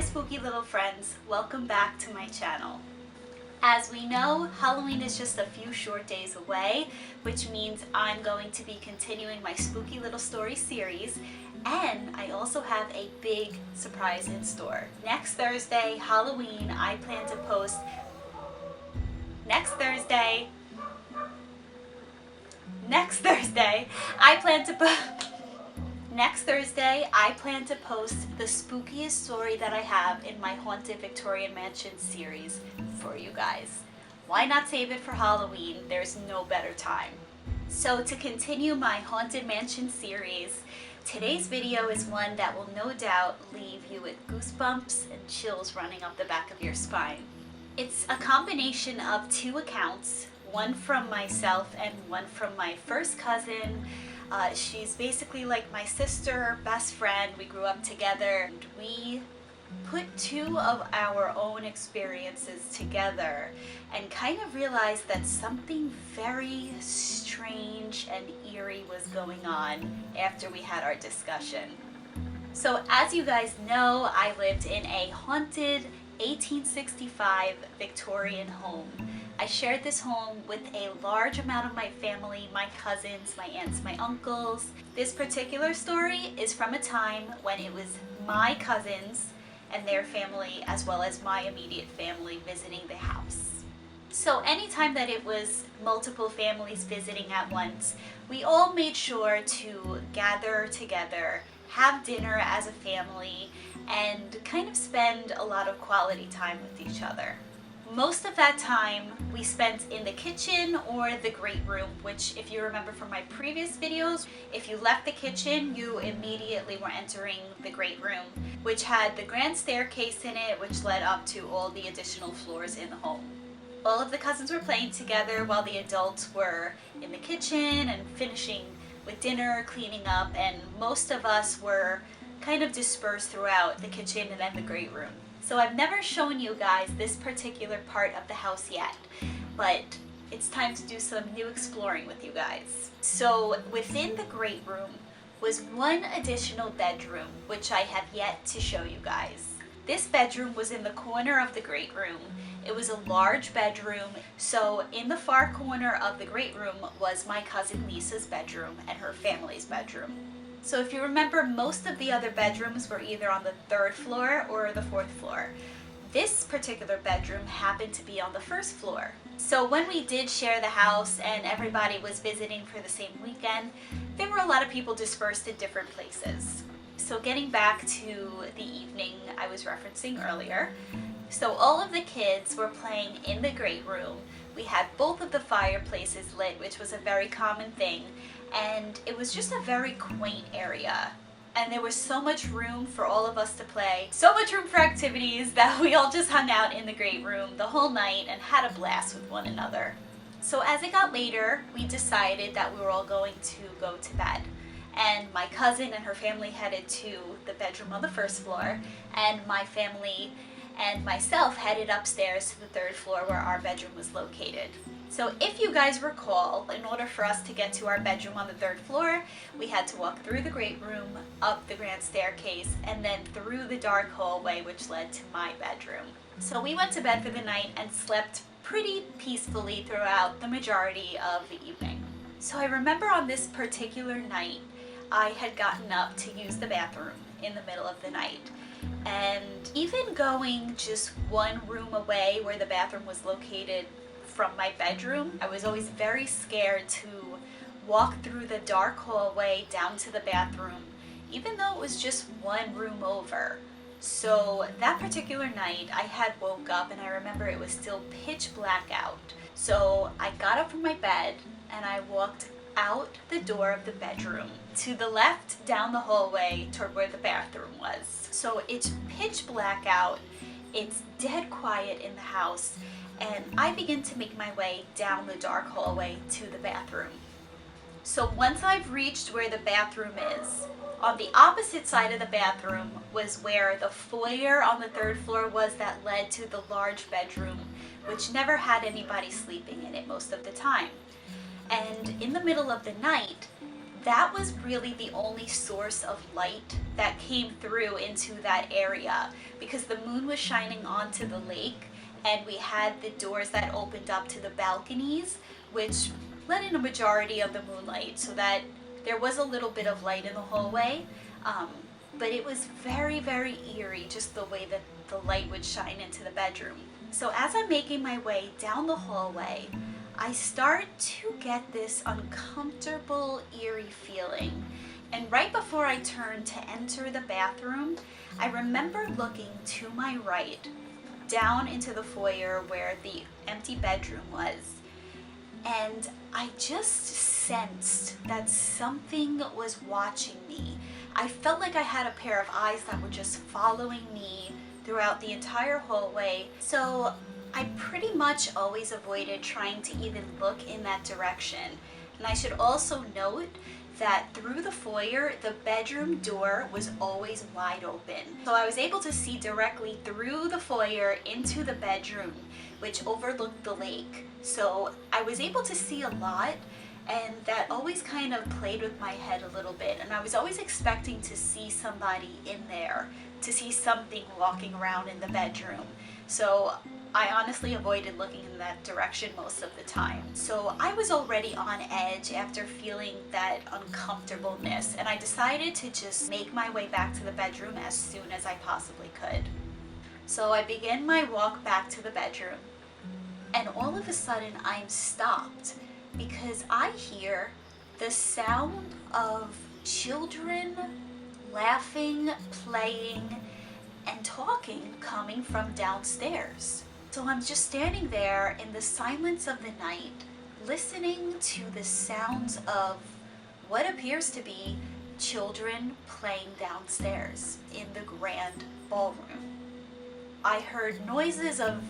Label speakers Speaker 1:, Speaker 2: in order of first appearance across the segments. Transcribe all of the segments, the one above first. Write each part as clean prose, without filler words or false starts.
Speaker 1: spooky little friends, welcome back to my channel. As we know, Halloween is just a few short days away, which means I'm going to be continuing my spooky little story series, and I also have a big surprise in store. Next Thursday, Halloween, I plan to post Next Thursday, I plan to post the spookiest story that I have in my Haunted Victorian Mansion series for you guys. Why not save it for Halloween? There's no better time. So to continue my Haunted Mansion series, today's video is one that will no doubt leave you with goosebumps and chills running up the back of your spine. It's a combination of two accounts, one from myself and one from my first cousin. She's basically like my sister, best friend. We grew up together, and we put two of our own experiences together and kind of realized that something very strange and eerie was going on after we had our discussion. So as you guys know, I lived in a haunted 1865 Victorian home. I shared this home with a large amount of my family, my cousins, my aunts, my uncles. This particular story is from a time when it was my cousins and their family as well as my immediate family visiting the house. So anytime that it was multiple families visiting at once, we all made sure to gather together, have dinner as a family, and kind of spend a lot of quality time with each other. Most of that time we spent in the kitchen or the great room, which if you remember from my previous videos, if you left the kitchen, you immediately were entering the great room, which had the grand staircase in it, which led up to all the additional floors in the home. All of the cousins were playing together while the adults were in the kitchen and finishing with dinner, cleaning up, and most of us were kind of dispersed throughout the kitchen and then the great room. So I've never shown you guys this particular part of the house yet, but it's time to do some new exploring with you guys. So within the great room was one additional bedroom, which I have yet to show you guys. This bedroom was in the corner of the great room. It was a large bedroom, so in the far corner of the great room was my cousin Lisa's bedroom and her family's bedroom. So if you remember, most of the other bedrooms were either on the third floor or the fourth floor. This particular bedroom happened to be on the first floor. So when we did share the house and everybody was visiting for the same weekend, there were a lot of people dispersed in different places. So getting back to the evening I was referencing earlier, so all of the kids were playing in the great room. We had both of the fireplaces lit, which was a very common thing, and it was just a very quaint area. And there was so much room for all of us to play, so much room for activities that we all just hung out in the great room the whole night and had a blast with one another. So as it got later, we decided that we were all going to go to bed. And my cousin and her family headed to the bedroom on the first floor, and my family and myself headed upstairs to the third floor where our bedroom was located. So if you guys recall, in order for us to get to our bedroom on the third floor, we had to walk through the great room, up the grand staircase, and then through the dark hallway which led to my bedroom. So we went to bed for the night and slept pretty peacefully throughout the majority of the evening. So I remember on this particular night, I had gotten up to use the bathroom in the middle of the night. And even going just one room away where the bathroom was located from my bedroom, I was always very scared to walk through the dark hallway down to the bathroom, even though it was just one room over. So that particular night I had woke up and I remember it was still pitch black out. So I got up from my bed and I walked out the door of the bedroom to the left down the hallway toward where the bathroom was. So it's pitch black out, it's dead quiet in the house, and I begin to make my way down the dark hallway to the bathroom. So once I've reached where the bathroom is, on the opposite side of the bathroom was where the foyer on the third floor was that led to the large bedroom, which never had anybody sleeping in it most of the time. And in the middle of the night, that was really the only source of light that came through into that area, because the moon was shining onto the lake and we had the doors that opened up to the balconies, which let in a majority of the moonlight, so that there was a little bit of light in the hallway. But it was very, very eerie, just the way that the light would shine into the bedroom. So as I'm making my way down the hallway, I start to get this uncomfortable, eerie feeling. And right before I turn to enter the bathroom, I remember looking to my right, down into the foyer where the empty bedroom was. And I just sensed that something was watching me. I felt like I had a pair of eyes that were just following me throughout the entire hallway. So I pretty much always avoided trying to even look in that direction. And I should also note that through the foyer, the bedroom door was always wide open. So I was able to see directly through the foyer into the bedroom, which overlooked the lake. So I was able to see a lot, and that always kind of played with my head a little bit. And I was always expecting to see somebody in there, to see something walking around in the bedroom. So I honestly avoided looking in that direction most of the time. So I was already on edge after feeling that uncomfortableness, and I decided to just make my way back to the bedroom as soon as I possibly could. So I begin my walk back to the bedroom, and all of a sudden I'm stopped because I hear the sound of children laughing, playing, and talking coming from downstairs. So I'm just standing there in the silence of the night, listening to the sounds of what appears to be children playing downstairs in the Grand Ballroom. I heard noises of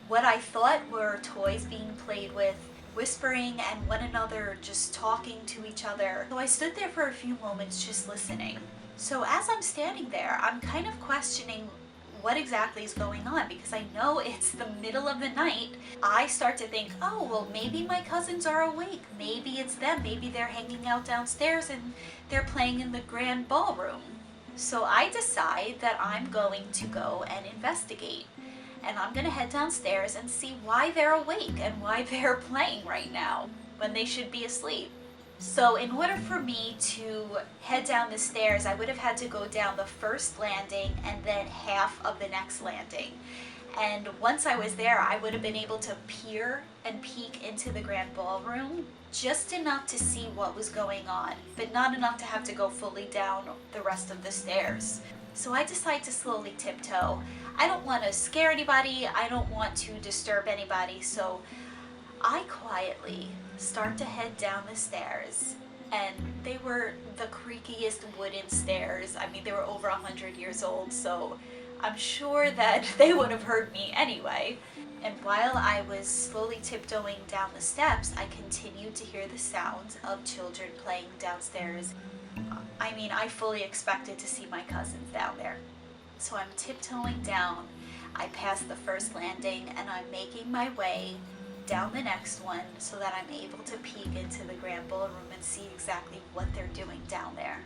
Speaker 1: what I thought were toys being played with, whispering and one another just talking to each other. So I stood there for a few moments just listening. So as I'm standing there, I'm kind of questioning what exactly is going on, because I know it's the middle of the night. I start to think, oh, well, maybe my cousins are awake. Maybe it's them. Maybe they're hanging out downstairs and they're playing in the Grand Ballroom. So I decide that I'm going to go and investigate. And I'm going to head downstairs and see why they're awake and why they're playing right now when they should be asleep. So in order for me to head down the stairs, I would have had to go down the first landing and then half of the next landing. And once I was there, I would have been able to peer and peek into the Grand Ballroom, just enough to see what was going on, but not enough to have to go fully down the rest of the stairs. So I decide to slowly tiptoe. I don't want to scare anybody, I don't want to disturb anybody, so I quietly start to head down the stairs, and they were the creakiest wooden stairs. I mean, they were over 100 years old, so I'm sure that they would have heard me anyway. And while I was slowly tiptoeing down the steps, I continued to hear the sounds of children playing downstairs. I mean, I fully expected to see my cousins down there. So I'm tiptoeing down. I pass the first landing and I'm making my way down the next one so that I'm able to peek into the Grand Ballroom and see exactly what they're doing down there.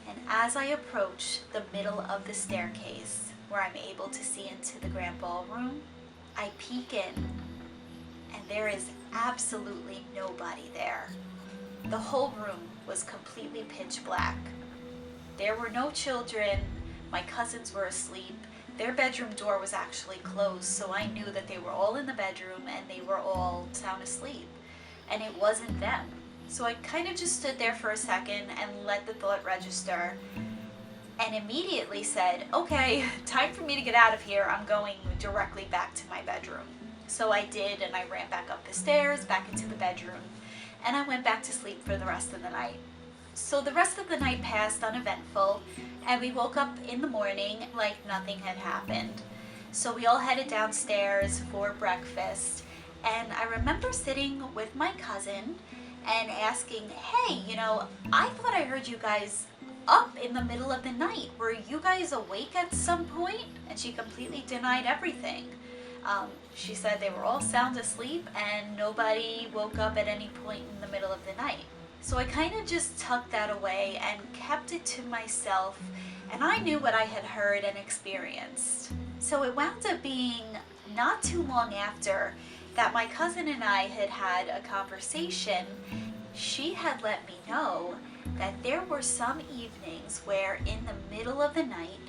Speaker 1: And as I approach the middle of the staircase where I'm able to see into the Grand Ballroom, I peek in and there is absolutely nobody there. The whole room was completely pitch black. There were no children, my cousins were asleep. Their bedroom door was actually closed, so I knew that they were all in the bedroom and they were all sound asleep. And it wasn't them. So I kind of just stood there for a second and let the thought register, and immediately said, okay, time for me to get out of here. I'm going directly back to my bedroom. So I did, and I ran back up the stairs, back into the bedroom, and I went back to sleep for the rest of the night. So the rest of the night passed uneventful, and we woke up in the morning like nothing had happened. So we all headed downstairs for breakfast, and I remember sitting with my cousin and asking, hey, I thought I heard you guys up in the middle of the night. Were you guys awake at some point? And she completely denied everything. She said they were all sound asleep and nobody woke up at any point in the middle of the night. So I kind of just tucked that away and kept it to myself, and I knew what I had heard and experienced. So it wound up being not too long after that my cousin and I had had a conversation. She had let me know that there were some evenings where in the middle of the night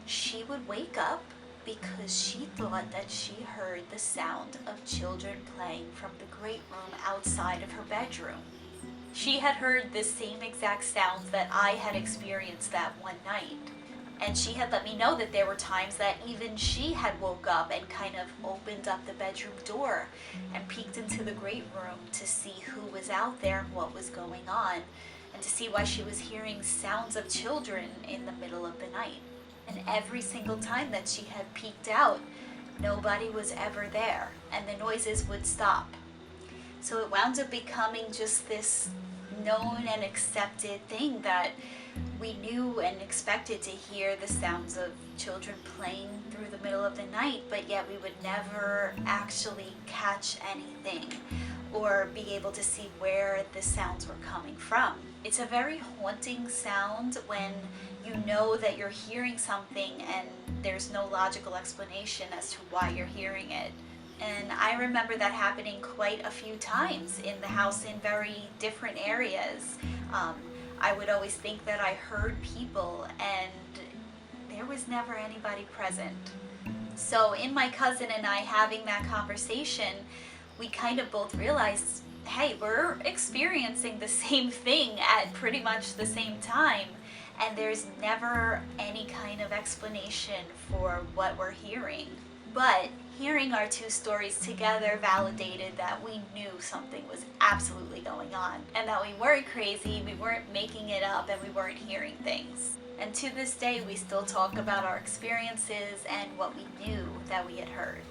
Speaker 1: she would wake up because she thought that she heard the sound of children playing from the great room outside of her bedroom. She had heard the same exact sounds that I had experienced that one night. And she had let me know that there were times that even she had woke up and kind of opened up the bedroom door and peeked into the great room to see who was out there and what was going on, and to see why she was hearing sounds of children in the middle of the night. And every single time that she had peeked out, nobody was ever there, and the noises would stop. So it wound up becoming just this known and accepted thing that we knew and expected to hear the sounds of children playing through the middle of the night, but yet we would never actually catch anything or be able to see where the sounds were coming from. It's a very haunting sound when you know that you're hearing something and there's no logical explanation as to why you're hearing it. And I remember that happening quite a few times in the house in very different areas. I would always think that I heard people and there was never anybody present. So in my cousin and I having that conversation, we kind of both realized, hey, we're experiencing the same thing at pretty much the same time, and there's never any kind of explanation for what we're hearing. But hearing our two stories together validated that we knew something was absolutely going on, and that we weren't crazy, we weren't making it up, and we weren't hearing things. And to this day, we still talk about our experiences and what we knew that we had heard.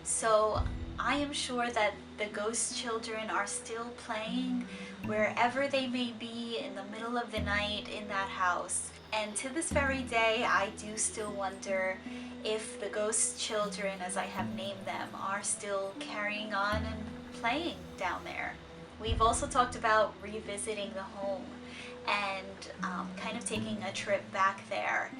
Speaker 1: So I am sure that the ghost children are still playing wherever they may be in the middle of the night in that house. And to this very day, I do still wonder if the ghost children, as I have named them, are still carrying on and playing down there. We've also talked about revisiting the home and kind of taking a trip back there.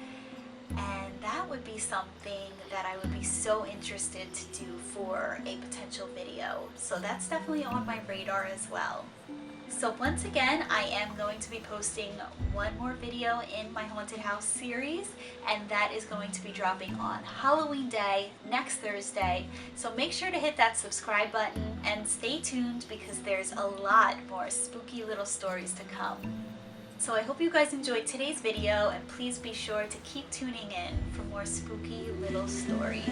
Speaker 1: And that would be something that I would be so interested to do for a potential video. So that's definitely on my radar as well. So once again, I am going to be posting one more video in my haunted house series, and that is going to be dropping on Halloween Day, next Thursday. So make sure to hit that subscribe button and stay tuned because there's a lot more spooky little stories to come. So I hope you guys enjoyed today's video, and please be sure to keep tuning in for more spooky little stories.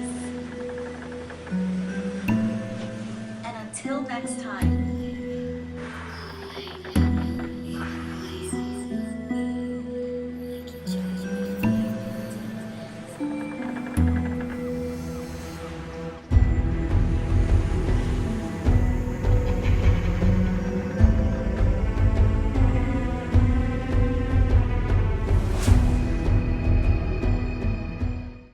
Speaker 1: And until next time,